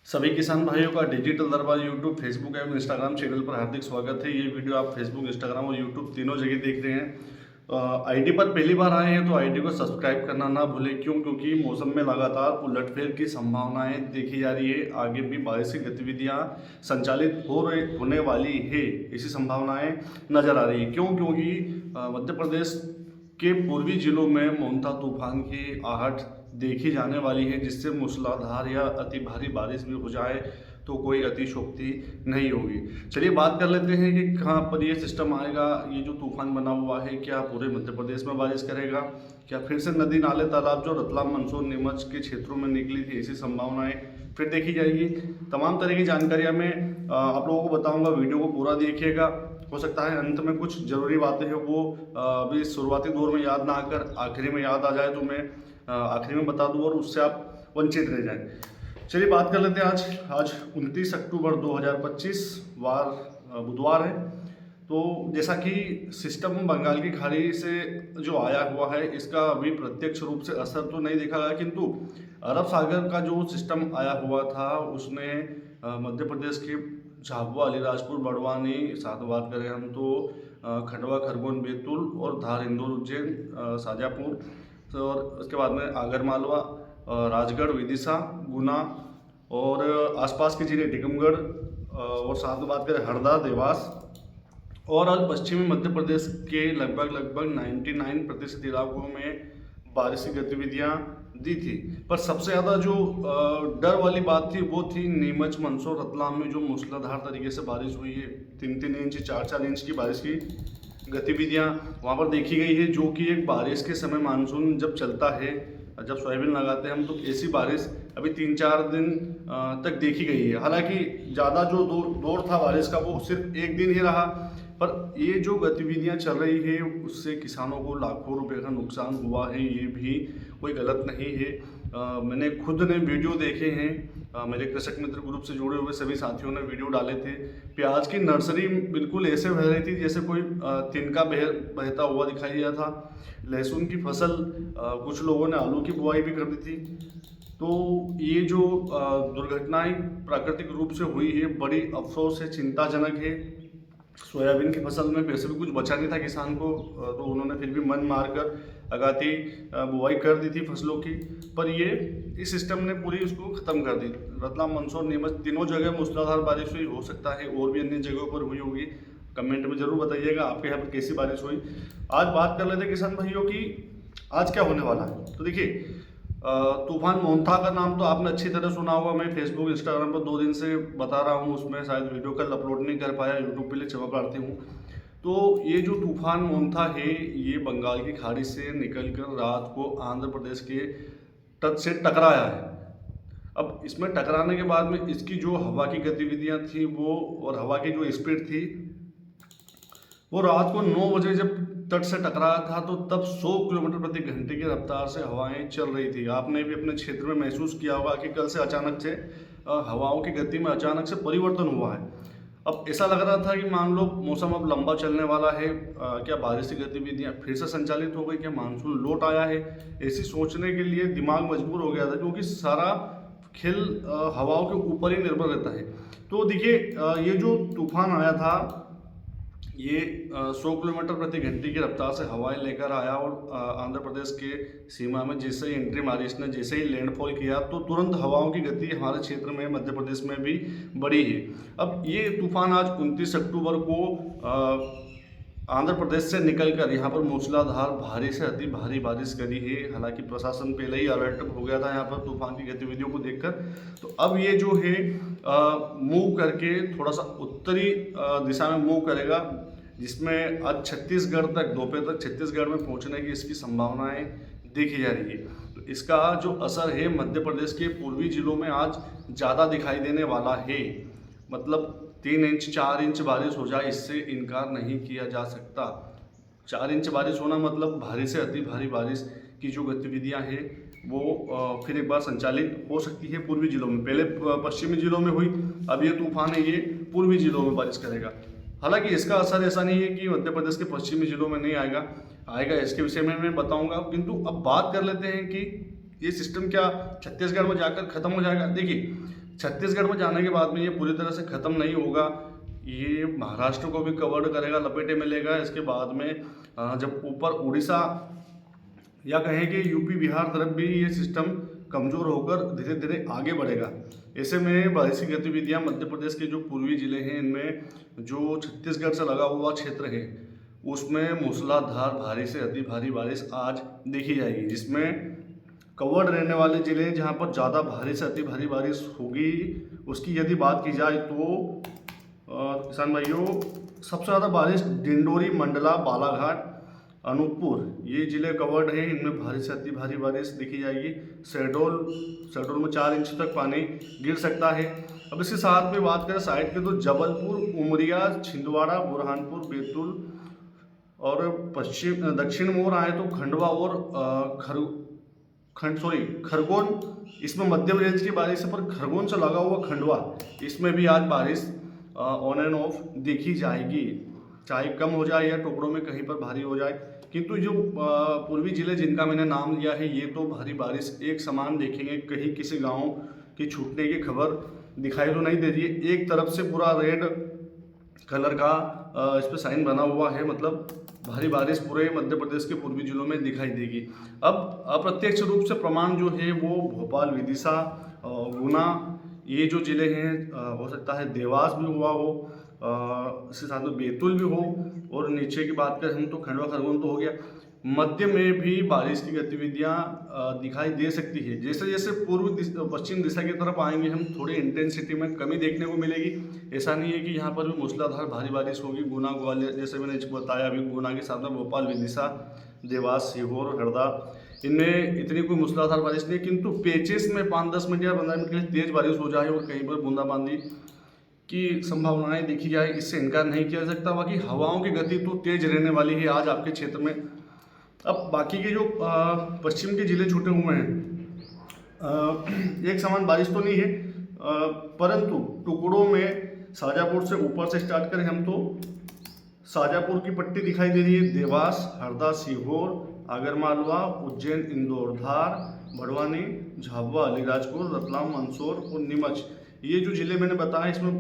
सभी किसान भाइयों का डिजिटल दरबार यूट्यूब, फेसबुक एवं इंस्टाग्राम चैनल पर हार्दिक स्वागत है। ये वीडियो आप फेसबुक, इंस्टाग्राम और यूट्यूब तीनों जगह देख रहे हैं। आईडी पर पहली बार आए हैं तो आईडी को सब्सक्राइब करना ना भूलें। क्योंकि मौसम में लगातार उलटफेर की संभावनाएं देखी जा रही है। आगे भी बारिश की गतिविधियां संचालित होने वाली है, ऐसी संभावनाएं नजर आ रही है। क्योंकि मध्य प्रदेश के पूर्वी जिलों में मोंथा तूफान की आहट देखी जाने वाली है, जिससे मूसलाधार या अति भारी बारिश भी हो जाए तो कोई अतिशयोक्ति नहीं होगी। चलिए बात कर लेते हैं कि कहाँ पर ये सिस्टम आएगा। ये जो तूफान बना हुआ है, क्या पूरे मध्य प्रदेश में बारिश करेगा, क्या फिर से नदी नाले तालाब जो रतलाम, मंदसौर, नीमच के क्षेत्रों में निकली थी, ऐसी संभावनाएं फिर देखी जाएगी। तमाम तरह की जानकारियां मैं आप लोगों को बताऊंगा। वीडियो को पूरा देखिएगा। हो सकता है अंत में कुछ जरूरी बातें हैं वो अभी शुरुआती दौर में याद ना आकर आखिरी में याद आ जाए तो मैं आखिरी में बता दूं और उससे आप वंचित रह जाएं। चलिए बात कर लेते हैं। आज 29 अक्टूबर 2025 वार बुधवार है। तो जैसा कि सिस्टम बंगाल की खाड़ी से जो आया हुआ है, इसका अभी प्रत्यक्ष रूप से असर तो नहीं देखा गया, किंतु अरब सागर का जो सिस्टम आया हुआ था उसने मध्य प्रदेश के झाबुआ, अलीराजपुर, बड़वानी, साथ बात करें हम तो खंडवा, खरगोन, बैतूल और धार, इंदौर, उज्जैन, शाजापुर, तो और उसके बाद में आगरमालवा, राजगढ़, विदिशा, गुना और आसपास के जिले टीकमगढ़, और साथ में बात करें हरदा, देवास और आज पश्चिमी मध्य प्रदेश के लगभग 99% इलाकों में बारिश की गतिविधियां दी थी। पर सबसे ज़्यादा जो डर वाली बात थी वो थी नीमच, मंदसौर, रतलाम में जो मूसलाधार तरीके से बारिश हुई है। 3-3 इंच, 4-4 इंच की बारिश की गतिविधियां वहाँ पर देखी गई है, जो कि एक बारिश के समय मानसून जब चलता है, जब सोयाबीन लगाते हैं हम, तो ऐसी बारिश अभी 3-4 दिन तक देखी गई है। हालांकि ज़्यादा जो दौर था बारिश का वो सिर्फ एक दिन ही रहा, पर ये जो गतिविधियां चल रही है उससे किसानों को लाखों रुपए का नुकसान हुआ है, ये भी कोई गलत नहीं है। मैंने खुद ने वीडियो देखे हैं। मेरे कृषक मित्र ग्रुप से जुड़े हुए सभी साथियों ने वीडियो डाले थे। प्याज की नर्सरी बिल्कुल ऐसे बह रही थी जैसे कोई तिनका बहता हुआ दिखाई दिया था। लहसुन की फसल, कुछ लोगों ने आलू की बुआई भी कर दी थी। तो ये जो दुर्घटनाएं प्राकृतिक रूप से हुई है, बड़ी अफसोस है, चिंताजनक है। सोयाबीन की फसल में वैसे भी कुछ बचा नहीं था किसान को, तो उन्होंने फिर भी मन मारकर अगाती बुआई कर दी थी फसलों की। पर ये इस सिस्टम ने पूरी उसको ख़त्म कर दी। रतलाम, मंदसौर, नीमच तीनों जगह मूसलाधार बारिश हुई। हो सकता है और भी अन्य जगहों पर हुई होगी। कमेंट में ज़रूर बताइएगा आपके यहाँ पर कैसी बारिश हुई। आज बात कर लेते हैं किसान भाइयों की, आज क्या होने वाला है। तो देखिए, तूफान मोंथा का नाम तो आपने अच्छी तरह सुना होगा। मैं फेसबुक, इंस्टाग्राम पर 2 दिन से बता रहा हूँ, उसमें शायद वीडियो कल अपलोड नहीं कर पाया, यूट्यूब पे लिए क्षमा प्रार्थी हूँ। तो ये जो तूफान मोंथा है, ये बंगाल की खाड़ी से निकलकर रात को आंध्र प्रदेश के तट से टकराया है। अब इसमें टकराने के बाद में इसकी जो हवा की गतिविधियाँ थी वो, और हवा की जो स्पीड थी वो रात को 9 बजे जब तट से टकराया था तो तब 100 किलोमीटर प्रति घंटे की रफ्तार से हवाएं चल रही थी। आपने भी अपने क्षेत्र में महसूस किया होगा कि कल से अचानक से हवाओं की गति में अचानक से परिवर्तन हुआ है। अब ऐसा लग रहा था कि मान लो मौसम अब लंबा चलने वाला है, क्या बारिश की गतिविधियां फिर से संचालित हो गई, क्या मानसून लौट आया है, ऐसी सोचने के लिए दिमाग मजबूर हो गया था। क्योंकि सारा खेल हवाओं के ऊपर ही निर्भर रहता है। तो देखिए, ये जो तूफान आया था ये 100 किलोमीटर प्रति घंटे की रफ्तार से हवाएं लेकर आया और आंध्र प्रदेश के सीमा में जैसे ही एंट्री मारी, इसने जैसे ही लैंडफॉल किया तो तुरंत हवाओं की गति हमारे क्षेत्र में, मध्य प्रदेश में भी बढ़ी है। अब ये तूफान आज 29 अक्टूबर को आंध्र प्रदेश से निकलकर यहाँ पर मूसलाधार भारी से अति भारी बारिश करी है। हालांकि प्रशासन पहले ही अलर्ट हो गया था यहाँ पर तूफान की गतिविधियों को देखकर। तो अब ये जो है मूव करके थोड़ा सा उत्तरी दिशा में मूव करेगा, जिसमें आज छत्तीसगढ़ तक, दोपहर तक छत्तीसगढ़ में पहुँचने की इसकी संभावनाएं देखी जा रही है। तो इसका जो असर है मध्य प्रदेश के पूर्वी जिलों में आज ज़्यादा दिखाई देने वाला है। मतलब 3 इंच 4 इंच बारिश हो जाए, इससे इनकार नहीं किया जा सकता। 4 इंच बारिश होना मतलब भारी से अति भारी बारिश की जो गतिविधियां हैं वो फिर एक बार संचालित हो सकती है पूर्वी जिलों में। पहले पश्चिमी जिलों में हुई, अब ये तूफान है ये पूर्वी जिलों में बारिश करेगा। हालांकि इसका असर ऐसा नहीं है कि मध्य प्रदेश के पश्चिमी जिलों में नहीं आएगा, इसके विषय में मैं बताऊंगा। किंतु अब बात कर लेते हैं कि ये सिस्टम क्या छत्तीसगढ़ में जाकर खत्म हो जाएगा। देखिए, छत्तीसगढ़ में जाने के बाद में ये पूरी तरह से ख़त्म नहीं होगा, ये महाराष्ट्र को भी कवर करेगा, लपेटे में लेगा। इसके बाद में जब ऊपर उड़ीसा या कहें कि यूपी बिहार तरफ भी ये सिस्टम कमज़ोर होकर धीरे धीरे आगे बढ़ेगा। ऐसे में बारिश की गतिविधियाँ मध्य प्रदेश के जो पूर्वी ज़िले हैं, इनमें जो छत्तीसगढ़ से लगा हुआ क्षेत्र है, उसमें मूसलाधार भारी से अति भारी बारिश आज देखी जाएगी, जिसमें कवर्ड रहने वाले ज़िले जहाँ पर ज़्यादा भारी से अति भारी बारिश होगी, उसकी यदि बात की जाए तो किसान भाइयों सबसे ज़्यादा बारिश डिंडोरी, मंडला, बालाघाट, अनूपपुर ये ज़िले कवर्ड हैं, इनमें भारी से अति भारी बारिश देखी जाएगी। शहडोल में 4 इंच तक पानी गिर सकता है। अब इसके साथ में बात करें साइड के तो जबलपुर, उमरिया, छिंदवाड़ा, बुरहानपुर, बैतूल और दक्षिण मोड़ आए तो खंडवा और खरगोन, इसमें मध्यम रेंज की बारिश है, पर खरगोन से लगा हुआ खंडवा, इसमें भी आज बारिश ऑन एंड ऑफ देखी जाएगी, चाहे कम हो जाए या टुकड़ों में कहीं पर भारी हो जाए। किंतु जो पूर्वी जिले जिनका मैंने नाम लिया है, ये तो भारी बारिश एक समान देखेंगे, कहीं किसी गांव की छूटने की खबर दिखाई तो नहीं दे रही है। एक तरफ से पूरा रेड कलर का इस पर साइन बना हुआ है, मतलब भारी बारिश पूरे मध्य प्रदेश के पूर्वी जिलों में दिखाई देगी। अब अप्रत्यक्ष रूप से प्रमाण जो है वो भोपाल, विदिशा, गुना ये जो ज़िले हैं, हो सकता है देवास भी हुआ हो, इसके साथ में बैतूल भी हो, और नीचे की बात करें हम तो खंडवा, खरगोन तो हो गया। मध्य में भी बारिश की गतिविधियां दिखाई दे सकती है। जैसे जैसे पश्चिम दिशा की तरफ आएंगे हम, थोड़ी इंटेंसिटी में कमी देखने को मिलेगी। ऐसा नहीं है कि यहाँ पर भी मूसलाधार भारी बारिश होगी। गुना, ग्वालियर, जैसे मैंने बताया अभी, गुना के साथ में भोपाल, विदिशा, देवास, सीहोर, हरदा, इनमें इतनी कोई मूसलाधार बारिश नहीं, किंतु पेचेस में 5-10 मिनट या 15 मिनट के लिए तेज़ बारिश हो जाए और कहीं पर बूंदाबांदी की संभावनाएं देखी जाए, इससे इनकार नहीं किया जा सकता। बाकी हवाओं की गति तो तेज रहने वाली है आज आपके क्षेत्र में। अब बाकी के जो पश्चिम के ज़िले छूटे हुए हैं, एक समान बारिश तो नहीं है, परंतु टुकड़ों में शाजापुर से ऊपर से स्टार्ट करें हम तो शाजापुर की पट्टी दिखाई दे रही है, देवास, हरदा, सीहोर, आगरमालवा, उज्जैन, इंदौर, धार, भड़वानी, झाबुआ, अलीराजपुर, रतलाम, मंदसौर और नीमच, ये जो ज़िले मैंने बताया, इसमें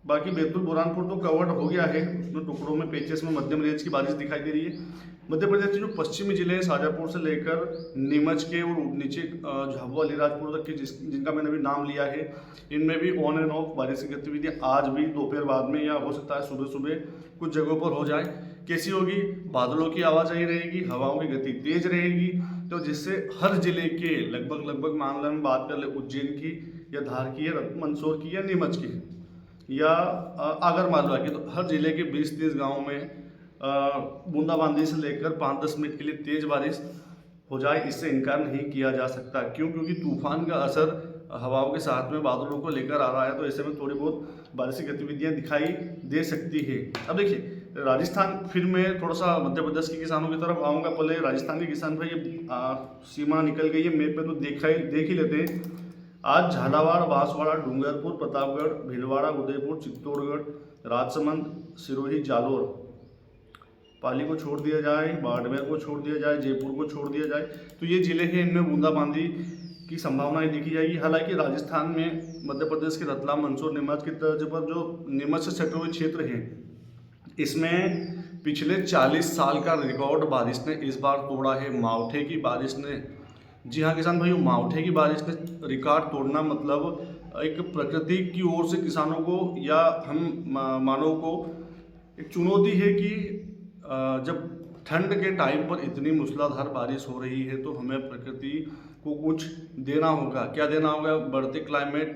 बाकी बैतूल, बुरहानपुर तो कवर्ड हो गया है, उसमें टुकड़ों में पेचेस में मध्यम रेंज की बारिश दिखाई दे रही है। मध्य प्रदेश के जो पश्चिमी ज़िले हैं, शाजापुर से लेकर नीमच के और नीचे झाबुआ, अलीराजपुर तक के जिनका मैंने अभी नाम लिया है, इनमें भी ऑन एंड ऑफ बारिश की गतिविधियाँ आज भी दोपहर बाद में या हो सकता है सुबह सुबह कुछ जगहों पर हो जाए। कैसी होगी? बादलों की आवाजाही रहेगी, हवाओं की गति तेज रहेगी, तो जिससे हर जिले के लगभग मामला में बात कर ले उज्जैन की या धार की या मंदसौर की या नीमच की या आगरमालवा की, तो हर जिले के 20-30 गाँव में बूंदाबांदी से लेकर 5-10 मिनट के लिए तेज़ बारिश हो जाए, इससे इनकार नहीं किया जा सकता। क्यों? क्योंकि तूफान का असर हवाओं के साथ में बादलों को लेकर आ रहा है, तो ऐसे में थोड़ी बहुत बारिश की गतिविधियाँ दिखाई दे सकती है। अब देखिए राजस्थान, फिर मैं थोड़ा सा मध्य प्रदेश के किसानों की तरफ आऊँगा। पहले राजस्थान के किसान भाई, सीमा निकल गई है मैप पे तो देख ही लेते हैं। आज झालावाड़, बांसवाड़ा, डूंगरपुर, प्रतापगढ़, भीलवाड़ा, उदयपुर, चित्तौड़गढ़, राजसमंद, सिरोही, जालोर, पाली को छोड़ दिया जाए, बाड़मेर को छोड़ दिया जाए, जयपुर को छोड़ दिया जाए, तो ये जिले हैं, इनमें बूंदाबांदी की संभावनाएं देखी जाएगी। हालांकि राजस्थान में मध्य प्रदेश के रतलाम, मंदसौर, नीमच की तर्ज पर जो नीमच से सटे हुए क्षेत्र हैं, इसमें पिछले 40 साल का रिकॉर्ड बारिश ने इस बार तोड़ा है। मावठे की बारिश ने, जी हाँ किसान भाइयों, मावठे की बारिश ने रिकॉर्ड तोड़ना मतलब एक प्रकृति की ओर से किसानों को या हम मानव को एक चुनौती है कि जब ठंड के टाइम पर इतनी मूसलाधार बारिश हो रही है तो हमें प्रकृति को कुछ देना होगा। क्या देना होगा? बढ़ते क्लाइमेट,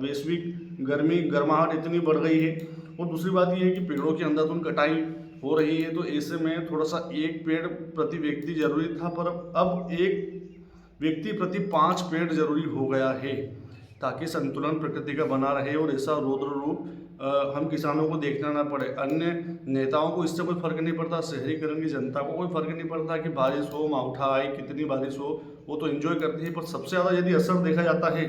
वैश्विक गर्मी, गर्माहट इतनी बढ़ गई है, और दूसरी बात यह है कि पेड़ों की अंधाधुंध कटाई हो रही है, तो ऐसे में थोड़ा सा एक पेड़ प्रति व्यक्ति जरूरी था, पर अब एक व्यक्ति प्रति 5 पेड़ जरूरी हो गया है, ताकि संतुलन प्रकृति का बना रहे और ऐसा रौद्र रूप हम किसानों को देखना ना पड़े। अन्य नेताओं को इससे कोई फर्क नहीं पड़ता, शहरीकरण की जनता को कोई फर्क नहीं पड़ता कि बारिश हो, मावठा आए, कितनी बारिश हो, वो तो एंजॉय करती है। पर सबसे ज़्यादा यदि असर देखा जाता है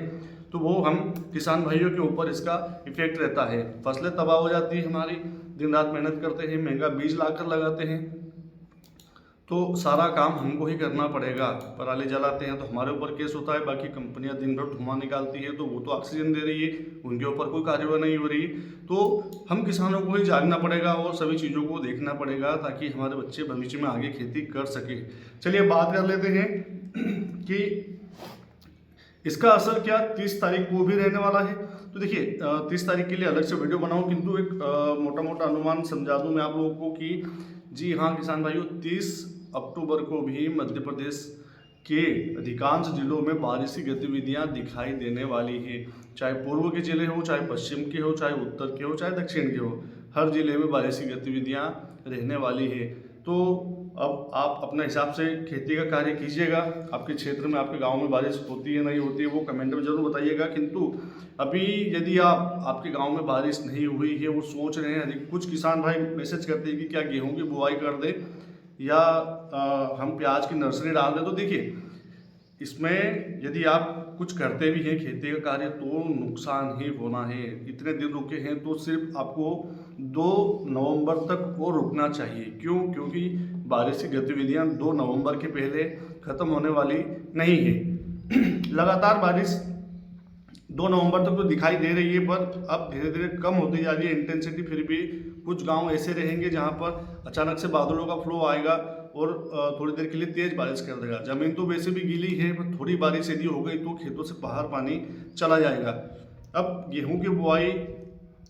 तो वो हम किसान भाइयों के ऊपर इसका इफेक्ट रहता है। फसलें तबाह हो जाती है हमारी, दिन रात मेहनत करते हैं, महंगा बीज लाकर लगाते हैं, तो सारा काम हमको ही करना पड़ेगा। पराली जलाते हैं तो हमारे ऊपर केस होता है, बाकी कंपनियां दिन भर धुआं निकालती है तो वो तो ऑक्सीजन दे रही है, उनके ऊपर कोई कार्रवाई नहीं हो रही। तो हम किसानों को ही जागना पड़ेगा और सभी चीज़ों को देखना पड़ेगा ताकि हमारे बच्चे भविष्य में आगे खेती कर सके। चलिए बात कर लेते हैं कि इसका असर क्या 30 तारीख को भी रहने वाला है। तो देखिए 30 तारीख के लिए अलग से वीडियो बनाऊं, किंतु एक मोटा मोटा अनुमान समझा दूं मैं आप लोगों को कि जी हाँ किसान भाइयों, 30 अक्टूबर को भी मध्य प्रदेश के अधिकांश जिलों में बारिशी गतिविधियां दिखाई देने वाली है। चाहे पूर्व के जिले हो, चाहे पश्चिम के हो, चाहे उत्तर के हो, चाहे दक्षिण के हो, हर जिले में बारिशी गतिविधियां रहने वाली है। तो अब आप अपने हिसाब से खेती का कार्य कीजिएगा। आपके क्षेत्र में, आपके गांव में बारिश होती है नहीं होती है वो कमेंट में ज़रूर बताइएगा। किंतु अभी यदि आपके गांव में बारिश नहीं हुई है, वो सोच रहे हैं, कुछ किसान भाई मैसेज करते हैं कि क्या गेहूं की बुआई कर दे या हम प्याज की नर्सरी डाल दें। तो देखिए इसमें यदि आप कुछ करते भी हैं खेती का कार्य तो नुकसान ही होना है। इतने दिन रुके हैं तो सिर्फ आपको 2 नवंबर तक और रुकना चाहिए। क्यों? क्योंकि बारिश की गतिविधियां 2 नवंबर के पहले ख़त्म होने वाली नहीं है। लगातार बारिश 2 नवंबर तक तो दिखाई दे रही है, पर अब धीरे धीरे कम होती जा रही है इंटेंसिटी। फिर भी कुछ गांव ऐसे रहेंगे जहां पर अचानक से बादलों का फ्लो आएगा और थोड़ी देर के लिए तेज बारिश कर देगा। जमीन तो वैसे भी गीली है, पर थोड़ी बारिश यदि हो गई तो खेतों से बाहर पानी चला जाएगा। अब गेहूं की बुआई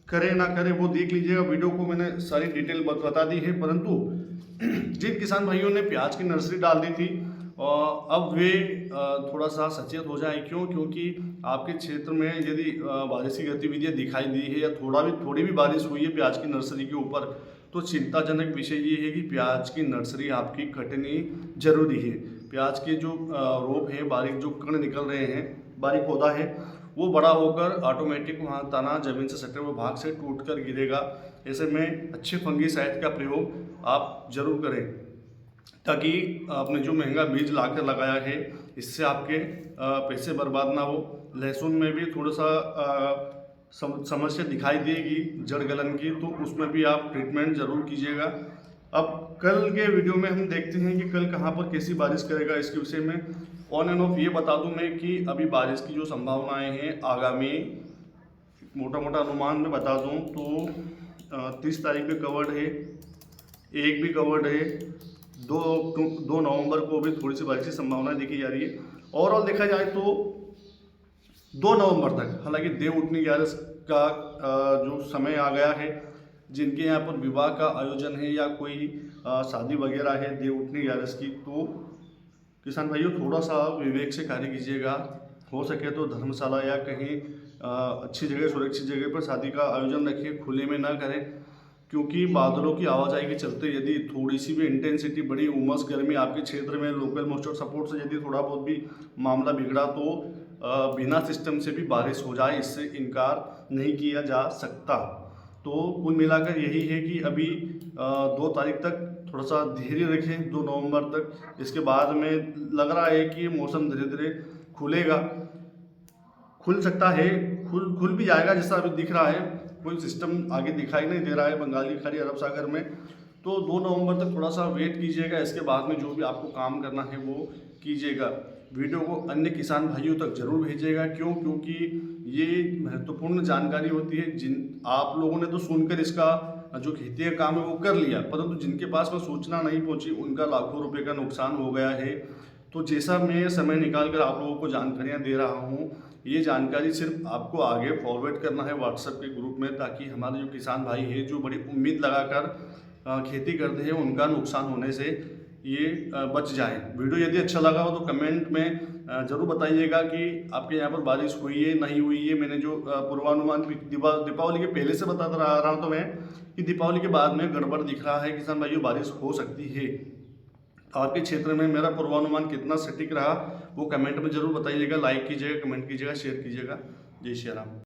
करें ना करें वो देख लीजिएगा, वीडियो को मैंने सारी डिटेल बता दी है। परंतु जिन किसान भाइयों ने प्याज की नर्सरी डाल दी थी और अब वे थोड़ा सा सचेत हो जाएं। क्यों? क्योंकि आपके क्षेत्र में यदि बारिश की गतिविधियां दिखाई दी है या थोड़ी भी बारिश हुई है प्याज की नर्सरी के ऊपर, तो चिंताजनक विषय ये है कि प्याज की नर्सरी आपकी कटनी जरूरी है। प्याज के जो रोप हैं, बारीक जो कण निकल रहे हैं, बारीक पौधा है, वो बड़ा होकर ऑटोमेटिक वहाँ तना जमीन से सटे हुए भाग से टूट कर गिरेगा। ऐसे में अच्छे फंगीसाइड का प्रयोग आप जरूर करें ताकि आपने जो महंगा बीज लाकर लगाया है इससे आपके पैसे बर्बाद ना हो। लहसुन में भी थोड़ा सा समस्या दिखाई देगी जड़ गलन की, तो उसमें भी आप ट्रीटमेंट ज़रूर कीजिएगा। अब कल के वीडियो में हम देखते हैं कि कल कहाँ पर कैसी बारिश करेगा। इसके विषय में ऑन एंड ऑफ ये बता दूं मैं कि अभी बारिश की जो संभावनाएं हैं आगामी मोटा मोटा अनुमान में बता दूं तो 30 तारीख भी कवर्ड है, 1 भी कवर्ड है, 2 नवंबर को भी थोड़ी सी बारिश की संभावनाएं देखी जा रही है। ओवरऑल देखा जाए तो 2 नवंबर तक, हालांकि देव उठनी 11 का जो समय आ गया है, जिनके यहाँ पर विवाह का आयोजन है या कोई शादी वगैरह है देव उठनी 11 की, तो किसान भाइयों थोड़ा सा विवेक से कार्य कीजिएगा। हो सके तो धर्मशाला या कहीं अच्छी जगह, सुरक्षित जगह पर शादी का आयोजन रखिए, खुले में ना करें। क्योंकि बादलों की आवाजाही के चलते यदि थोड़ी सी भी इंटेंसिटी बड़ी, उमस गर्मी आपके क्षेत्र में लोकल मॉइस्चर सपोर्ट से यदि थोड़ा बहुत भी मामला बिगड़ा तो बिना सिस्टम से भी बारिश हो जाए, इससे इनकार नहीं किया जा सकता। तो कुल मिलाकर यही है कि अभी 2 तारीख तक थोड़ा सा धैर्य रखें, 2 नवंबर तक। इसके बाद में लग रहा है कि मौसम धीरे धीरे खुलेगा, खुल सकता है, खुल भी जाएगा जैसा अभी दिख रहा है। कोई सिस्टम आगे दिखाई नहीं दे रहा है बंगाल की खाड़ी, अरब सागर में। तो 2 नवंबर तक थोड़ा सा वेट कीजिएगा। इसके बाद में जो भी आपको काम करना है वो कीजिएगा। वीडियो को अन्य किसान भाइयों तक जरूर भेजिएगा। क्यों? क्योंकि ये महत्वपूर्ण जानकारी होती है। जिन आप लोगों ने तो सुनकर इसका जो खेती का काम है वो कर लिया, परंतु जिनके पास में सूचना नहीं पहुंची उनका लाखों रुपए का नुकसान हो गया है। तो जैसा मैं समय निकाल कर आप लोगों को जानकारियां दे रहा हूं, ये जानकारी सिर्फ आपको आगे फॉरवर्ड करना है व्हाट्सएप के ग्रुप में, ताकि हमारे जो किसान भाई हैं जो बड़ी उम्मीद लगाकर खेती करते हैं उनका नुकसान होने से ये बच जाए। वीडियो यदि अच्छा लगा हो तो कमेंट में ज़रूर बताइएगा कि आपके यहाँ पर बारिश हुई है नहीं हुई है। मैंने जो पूर्वानुमान दीपावली के पहले से बताता रहा तो मैं कि दीपावली के बाद में गड़बड़ दिख रहा है किसान भाइयों, बारिश हो सकती है। आपके क्षेत्र में मेरा पूर्वानुमान कितना सटीक रहा वो कमेंट में जरूर बताइएगा। लाइक कीजिएगा, कमेंट कीजिएगा, शेयर कीजिएगा। जय श्री राम।